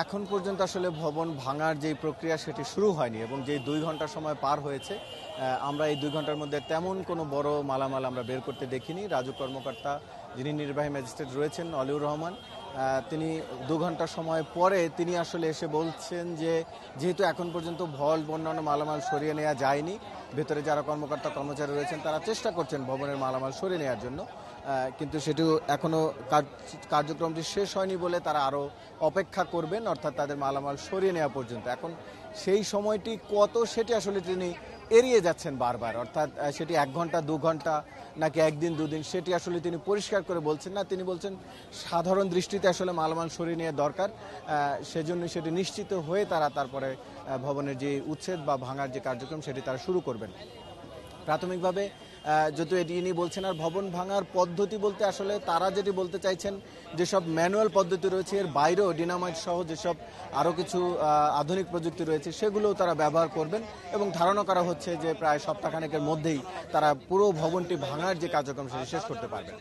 এখন পর্যন্ত আসলে ভবন ভাঙার যে প্রক্রিয়া সেটি শুরু হয়নি এবং যে 2 ঘন্টা সময় পার হয়েছে আমরা এই 2 ঘন্টার মধ্যে তেমন কোনো বড় মালামাল আমরা বের করতে দেখিনি। রাজু কর্মকর্তা যিনি নির্বাহী ম্যাজিস্ট্রেট রয়েছেন অলিউর রহমান, তিনি 2 ঘন্টা সময় পরে তিনি আসলে এসে বলছেন যে যেহেতু এখন পর্যন্ত ভল্ট অন্যান্য মালামাল সরিয়ে নেওয়া যায়নি, ভেতরে যারা কর্মকর্তা কর্মচারী রয়েছেন তারা চেষ্টা করছেন ভবনের মালামাল সরিয়ে নেওয়ার জন্য, কিন্তু সেটিও এখনও কার্যক্রমটি শেষ হয়নি বলে তারা আরও অপেক্ষা করবেন, অর্থাৎ তাদের মালামাল সরিয়ে নেওয়া পর্যন্ত। এখন সেই সময়টি কত সেটি আসলে তিনি এড়িয়ে যাচ্ছেন বারবার, অর্থাৎ সেটি 1 ঘন্টা 2 ঘন্টা নাকি 1 দিন 2 দিন সেটি আসলে তিনি পরিষ্কার করে বলছেন না। তিনি বলছেন সাধারণ দৃষ্টিতে আসলে মালামাল সরিয়ে নেওয়া দরকার, সেজন্য সেটি নিশ্চিত হয়ে তারা তারপরে ভবনের যে উচ্ছেদ বা ভাঙার যে কার্যক্রম সেটি তারা শুরু করবেন। প্রাথমিকভাবে যদিও এটি ইনি বলছেন, আর ভবন ভাঙার পদ্ধতি বলতে আসলে তারা যেটি বলতে চাইছেন যেসব ম্যানুয়াল পদ্ধতি রয়েছে এর বাইরেও ডিনামাইট সহ যেসব আরও কিছু আধুনিক প্রযুক্তি রয়েছে সেগুলোও তারা ব্যবহার করবেন এবং ধারণা করা হচ্ছে যে প্রায় সপ্তাহখানেকের মধ্যেই তারা পুরো ভবনটি ভাঙার যে কার্যক্রম সেটি শেষ করতে পারবেন।